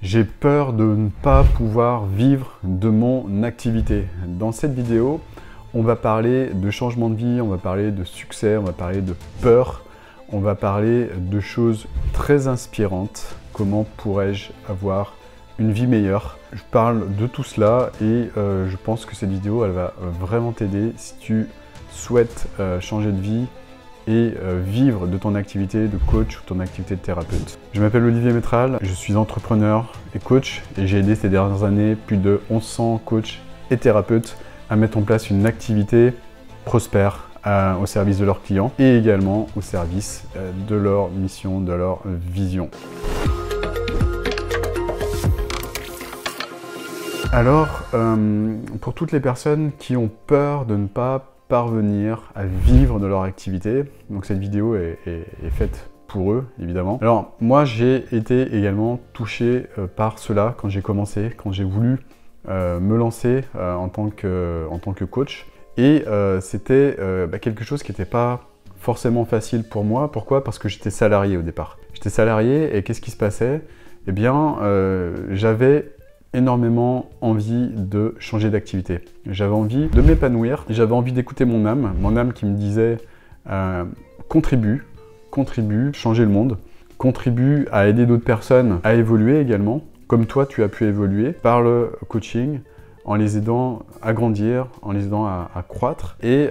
J'ai peur de ne pas pouvoir vivre de mon activité. Dans cette vidéo, on va parler de changement de vie, on va parler de succès, on va parler de peur, on va parler de choses très inspirantes. Comment pourrais-je avoir une vie meilleure? Je parle de tout cela et je pense que cette vidéo, elle va vraiment t'aider si tu souhaites changer de vie et vivre de ton activité de coach ou ton activité de thérapeute. Je m'appelle Olivier Métral, je suis entrepreneur et coach et j'ai aidé ces dernières années plus de 1100 coachs et thérapeutes à mettre en place une activité prospère au service de leurs clients et également au service de leur mission, de leur vision. Alors, pour toutes les personnes qui ont peur de ne pas parvenir à vivre de leur activité, donc cette vidéo est faite pour eux, évidemment. Alors, moi, j'ai été également touché par cela quand j'ai commencé, quand j'ai voulu me lancer en tant que coach. Et c'était quelque chose qui n'était pas forcément facile pour moi. Pourquoi? Parce que j'étais salarié au départ. J'étais salarié et qu'est-ce qui se passait? Eh bien, j'avais énormément envie de changer d'activité. J'avais envie de m'épanouir, j'avais envie d'écouter mon âme qui me disait contribue, changer le monde, contribue à aider d'autres personnes à évoluer également, comme toi tu as pu évoluer par le coaching, en les aidant à grandir, en les aidant à croître. Et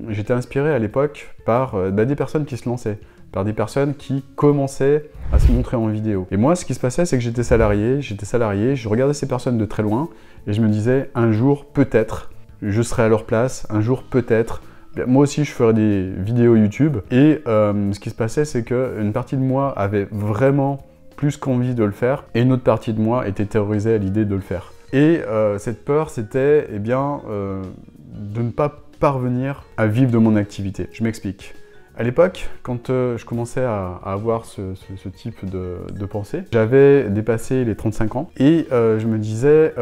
j'étais inspiré à l'époque par des personnes qui se lançaient, par des personnes qui commençaient à se montrer en vidéo. Et moi, ce qui se passait, c'est que j'étais salarié, je regardais ces personnes de très loin et je me disais, un jour, peut-être, je serai à leur place, un jour, peut-être, moi aussi, je ferai des vidéos YouTube. Et ce qui se passait, c'est qu'une partie de moi avait vraiment plus qu'envie de le faire et une autre partie de moi était terrorisée à l'idée de le faire. Et cette peur, c'était de ne pas parvenir à vivre de mon activité. Je m'explique. À l'époque, quand je commençais à avoir ce type de pensée, j'avais dépassé les 35 ans et je me disais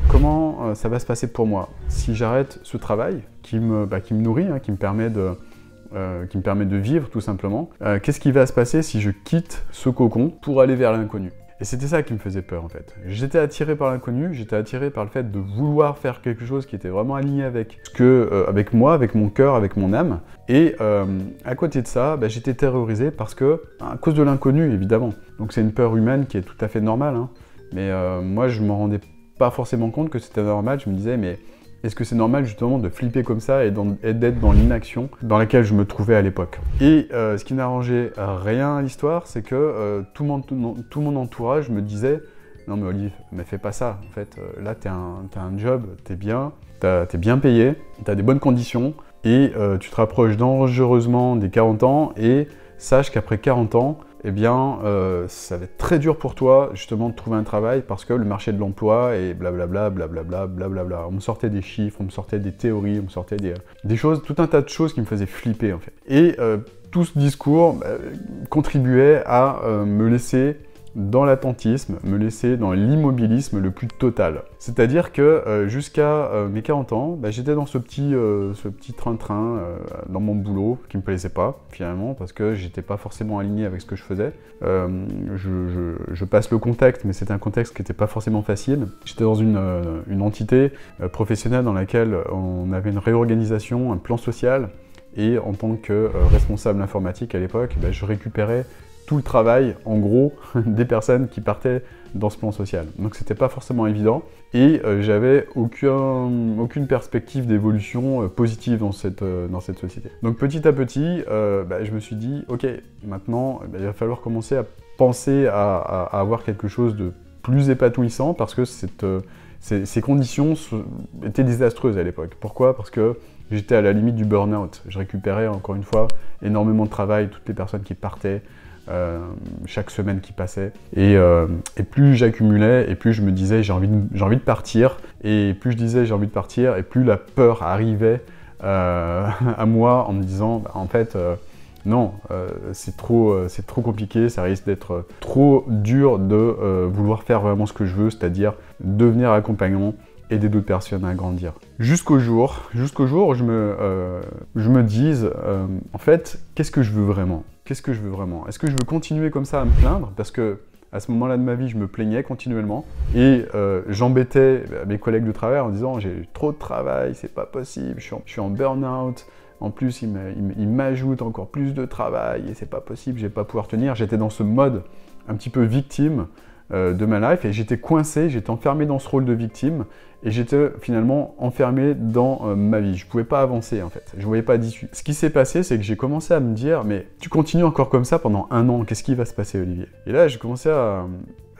comment ça va se passer pour moi si j'arrête ce travail qui me nourrit, qui me permet de vivre tout simplement. Qu'est-ce qui va se passer si je quitte ce cocon pour aller vers l'inconnu? Et c'était ça qui me faisait peur en fait. J'étais attiré par l'inconnu, j'étais attiré par le fait de vouloir faire quelque chose qui était vraiment aligné avec avec moi, avec mon cœur, avec mon âme. Et à côté de ça, j'étais terrorisé parce que, à cause de l'inconnu évidemment. Donc c'est une peur humaine qui est tout à fait normale. Mais moi je ne m'en rendais pas forcément compte que c'était normal. Je me disais mais est-ce que c'est normal justement de flipper comme ça et d'être dans l'inaction dans laquelle je me trouvais à l'époque? Et ce qui n'arrangeait rien à l'histoire, c'est que tout mon entourage me disait « Non mais Olive, mais fais pas ça, en fait, là t'as un job, t'es bien payé, t'as des bonnes conditions et tu te rapproches dangereusement des 40 ans et sache qu'après 40 ans, eh bien, ça va être très dur pour toi, justement, de trouver un travail parce que le marché de l'emploi est blablabla, blablabla, blablabla. On me sortait des chiffres, on me sortait des théories, on me sortait des choses, tout un tas de choses qui me faisaient flipper, en fait. Et tout ce discours contribuait à me laisser dans l'attentisme, me laisser dans l'immobilisme le plus total. C'est-à-dire que jusqu'à mes 40 ans, j'étais dans ce petit train-train dans mon boulot qui me plaisait pas finalement parce que j'étais pas forcément aligné avec ce que je faisais. Je passe le contexte, mais c'était un contexte qui n'était pas forcément facile. J'étais dans une entité professionnelle dans laquelle on avait une réorganisation, un plan social et en tant que responsable informatique à l'époque, je récupérais tout le travail, en gros, des personnes qui partaient dans ce plan social. Donc c'était pas forcément évident et j'avais aucune perspective d'évolution positive dans cette société. Donc petit à petit, je me suis dit, ok, maintenant il va falloir commencer à penser à avoir quelque chose de plus épanouissant parce que ces conditions étaient désastreuses à l'époque. Pourquoi? Parce que j'étais à la limite du burn-out. Je récupérais encore une fois énormément de travail, toutes les personnes qui partaient, chaque semaine qui passait et plus j'accumulais et plus je me disais j'ai envie de partir et plus je disais j'ai envie de partir et plus la peur arrivait à moi en me disant en fait non, c'est trop compliqué, ça risque d'être trop dur de vouloir faire vraiment ce que je veux, c'est-à-dire devenir accompagnant, aider d'autres personnes à grandir. Jusqu'au jour où je me dise en fait, qu'est-ce que je veux vraiment? Qu'est-ce que je veux vraiment? Est-ce que je veux continuer comme ça à me plaindre? Parce que À ce moment-là de ma vie, je me plaignais continuellement et j'embêtais mes collègues de travail en disant j'ai trop de travail, c'est pas possible, je suis en burn-out. En plus, il m'ajoute encore plus de travail et c'est pas possible, je vais pas pouvoir tenir. J'étais dans ce mode un petit peu victime de ma life et j'étais coincé, j'étais enfermé dans ce rôle de victime et j'étais finalement enfermé dans ma vie. Je pouvais pas avancer en fait, je voyais pas d'issue. Ce qui s'est passé, c'est que j'ai commencé à me dire mais tu continues encore comme ça pendant 1 an, qu'est-ce qui va se passer Olivier? Et là, j'ai commencé à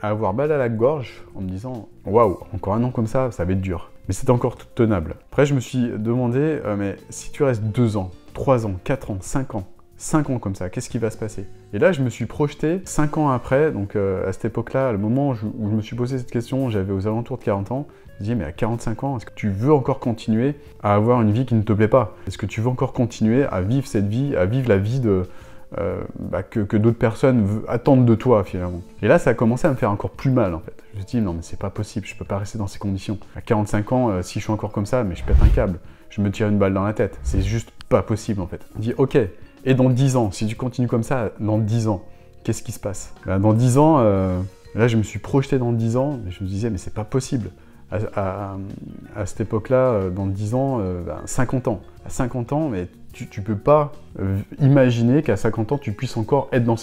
avoir mal à la gorge en me disant waouh, encore 1 an comme ça va être dur. Mais c'était encore tenable. Après, je me suis demandé, mais si tu restes 2 ans, 3 ans, 4 ans, 5 ans, 5 ans comme ça, qu'est-ce qui va se passer? Et là, je me suis projeté 5 ans après, donc à cette époque-là, le moment où je me suis posé cette question, j'avais aux alentours de 40 ans, je me dis, mais à 45 ans, est-ce que tu veux encore continuer à avoir une vie qui ne te plaît pas? Est-ce que tu veux encore continuer à vivre cette vie, à vivre la vie que d'autres personnes attendent de toi finalement? Et là, ça a commencé à me faire encore plus mal en fait. Je me suis dit, non mais c'est pas possible, je peux pas rester dans ces conditions. À 45 ans, si je suis encore comme ça, mais je pète un câble, je me tire une balle dans la tête. C'est juste pas possible en fait. Je me dis, ok, et dans 10 ans, si tu continues comme ça, dans 10 ans, qu'est-ce qui se passe? Dans 10 ans, là je me suis projeté dans 10 ans, et je me disais, mais c'est pas possible. À cette époque-là, dans 10 ans, 50 ans. À 50 ans, mais tu peux pas imaginer qu'à 50 ans, tu puisses encore être dans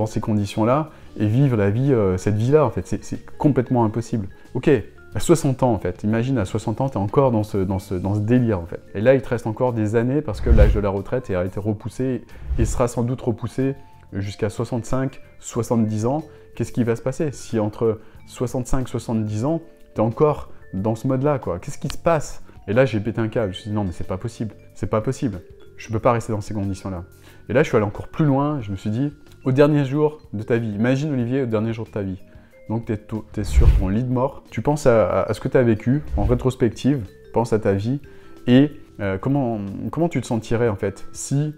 ces conditions-là et vivre la vie, cette vie-là, en fait. C'est complètement impossible. Ok, à 60 ans, en fait. Imagine, à 60 ans, tu es encore dans ce délire, en fait. Et là, il te reste encore des années parce que l'âge de la retraite a été repoussé et sera sans doute repoussé jusqu'à 65, 70 ans. Qu'est-ce qui va se passer si entre 65 et 70 ans, tu es encore dans ce mode-là, quoi? Qu'est-ce qui se passe? Et là, j'ai pété un câble. Je me suis dit, non, mais c'est pas possible. C'est pas possible. Je peux pas rester dans ces conditions-là. Et là, je suis allé encore plus loin. Je me suis dit, au dernier jour de ta vie, imagine Olivier, au dernier jour de ta vie. Donc, tu es sur ton lit de mort. Tu penses à ce que tu as vécu en rétrospective. Pense à ta vie. Et comment tu te sentirais, en fait, si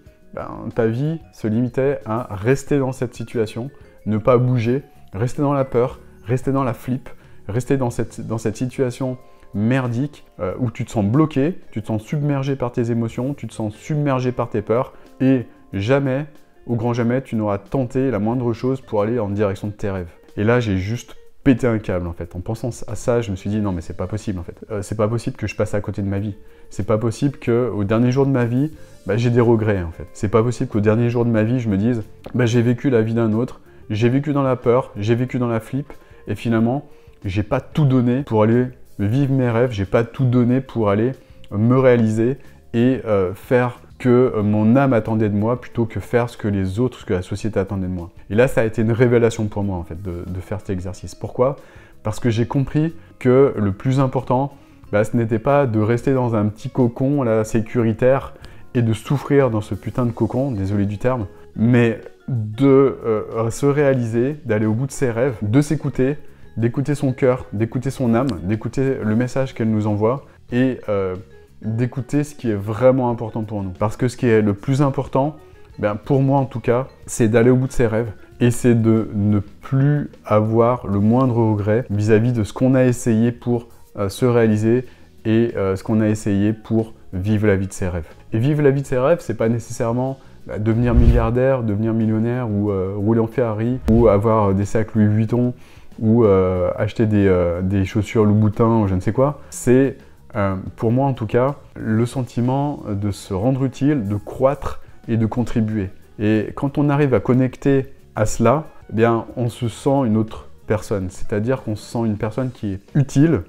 ta vie se limitait à rester dans cette situation, ne pas bouger, rester dans la peur, rester dans la flip, rester dans cette situation merdique où tu te sens bloqué, tu te sens submergé par tes émotions, tu te sens submergé par tes peurs et jamais, au grand jamais, tu n'auras tenté la moindre chose pour aller en direction de tes rêves. Et là, j'ai juste pété un câble en fait. En pensant à ça, je me suis dit non mais c'est pas possible en fait. C'est pas possible que je passe à côté de ma vie. C'est pas possible qu'au dernier jour de ma vie, j'ai des regrets en fait. C'est pas possible qu'au dernier jour de ma vie, je me dise j'ai vécu la vie d'un autre, j'ai vécu dans la peur, j'ai vécu dans la flip et finalement, j'ai pas tout donné pour aller vivre mes rêves, j'ai pas tout donné pour aller me réaliser et faire que mon âme attendait de moi plutôt que faire ce que les autres, ce que la société attendait de moi. Et là, ça a été une révélation pour moi en fait de faire cet exercice. Pourquoi? Parce que j'ai compris que le plus important, ce n'était pas de rester dans un petit cocon là, sécuritaire et de souffrir dans ce putain de cocon, désolé du terme, mais de se réaliser, d'aller au bout de ses rêves, de s'écouter, d'écouter son cœur, d'écouter son âme, d'écouter le message qu'elle nous envoie et d'écouter ce qui est vraiment important pour nous. Parce que ce qui est le plus important, pour moi en tout cas, c'est d'aller au bout de ses rêves et c'est de ne plus avoir le moindre regret vis-à-vis de ce qu'on a essayé pour se réaliser et ce qu'on a essayé pour vivre la vie de ses rêves. Et vivre la vie de ses rêves, c'est pas nécessairement devenir milliardaire, devenir millionnaire ou rouler en Ferrari ou avoir des sacs Louis Vuitton ou acheter des chaussures Louboutin ou je ne sais quoi. C'est, pour moi en tout cas, le sentiment de se rendre utile, de croître et de contribuer. Et quand on arrive à connecter à cela, on se sent une autre personne. C'est-à-dire qu'on se sent une personne qui est utile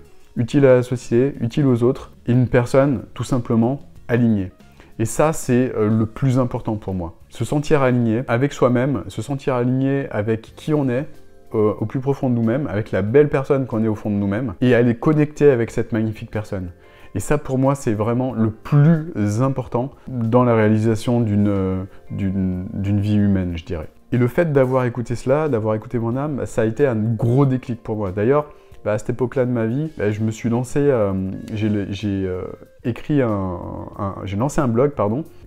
à la société, utile aux autres, et une personne tout simplement alignée. Et ça, c'est le plus important pour moi. Se sentir aligné avec soi-même, se sentir aligné avec qui on est, au plus profond de nous-mêmes, avec la belle personne qu'on est au fond de nous-mêmes, et aller connecter avec cette magnifique personne. Et ça, pour moi, c'est vraiment le plus important dans la réalisation d'une vie humaine, je dirais. Et le fait d'avoir écouté cela, d'avoir écouté mon âme, ça a été un gros déclic pour moi. D'ailleurs, à cette époque-là de ma vie, je me suis lancé, j'ai lancé un blog,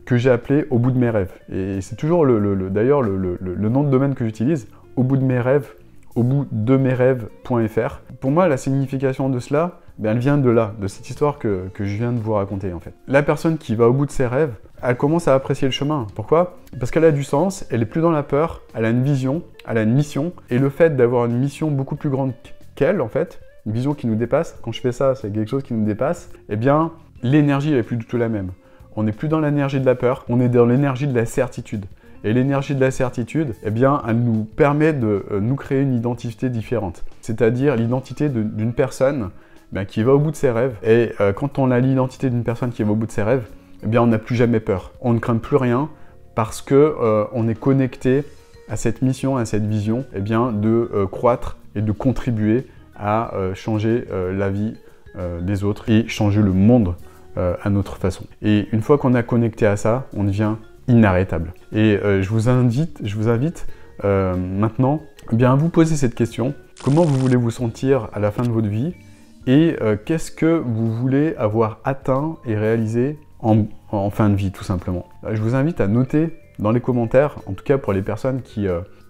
que j'ai appelé Au bout de mes rêves. Et c'est toujours d'ailleurs le nom de domaine que j'utilise, Au bout de mes rêves, au bout de mes rêves.fr. Pour moi, la signification de cela, elle vient de là, de cette histoire que je viens de vous raconter en fait. La personne qui va au bout de ses rêves, elle commence à apprécier le chemin. Pourquoi? Parce qu'elle a du sens, elle est plus dans la peur, elle a une vision, elle a une mission, et le fait d'avoir une mission beaucoup plus grande qu'elle, en fait, une vision qui nous dépasse, quand je fais ça, c'est quelque chose qui nous dépasse, eh bien, l'énergie n'est plus du tout la même. On n'est plus dans l'énergie de la peur, on est dans l'énergie de la certitude. Et l'énergie de la certitude, eh bien, elle nous permet de nous créer une identité différente. C'est-à-dire l'identité d'une personne qui va au bout de ses rêves. Et quand on a l'identité d'une personne qui va au bout de ses rêves, eh bien, on n'a plus jamais peur. On ne craint plus rien parce que on est connecté à cette mission, à cette vision, eh bien, de croître et de contribuer à changer la vie des autres et changer le monde à notre façon. Et une fois qu'on est connecté à ça, on devient inarrêtable. Et je vous invite maintenant bien, à vous poser cette question. Comment vous voulez vous sentir à la fin de votre vie? Et qu'est-ce que vous voulez avoir atteint et réalisé en fin de vie, tout simplement? Je vous invite à noter dans les commentaires, en tout cas pour les personnes qui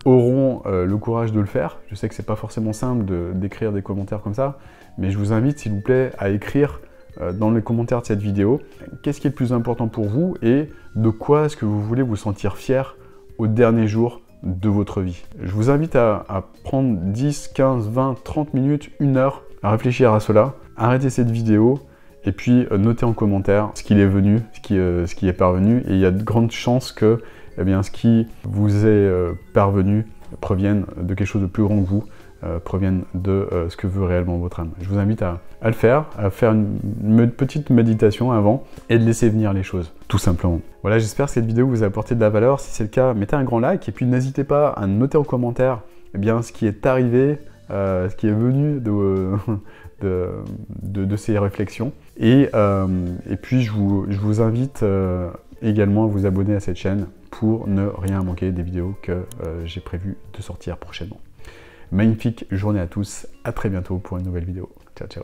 auront le courage de le faire. Je sais que c'est pas forcément simple d'écrire des commentaires comme ça, mais je vous invite, s'il vous plaît, à écrire dans les commentaires de cette vidéo qu'est-ce qui est le plus important pour vous et de quoi est-ce que vous voulez vous sentir fier au dernier jour de votre vie. Je vous invite à prendre 10, 15, 20, 30 minutes, 1 heure à réfléchir à cela, arrêtez cette vidéo et puis notez en commentaire ce qu'il est venu, ce qui est parvenu, et il y a de grandes chances que eh bien, ce qui vous est parvenu provienne de quelque chose de plus grand que vous, provienne de ce que veut réellement votre âme. Je vous invite à le faire, à faire une petite méditation avant et de laisser venir les choses, tout simplement. Voilà, j'espère que cette vidéo vous a apporté de la valeur. Si c'est le cas, mettez un grand like et puis n'hésitez pas à noter en commentaire eh bien, ce qui est arrivé, ce qui est venu de ces réflexions. Et puis je vous invite également à vous abonner à cette chaîne pour ne rien manquer des vidéos que j'ai prévu de sortir prochainement. Magnifique journée à tous, à très bientôt pour une nouvelle vidéo. Ciao, ciao.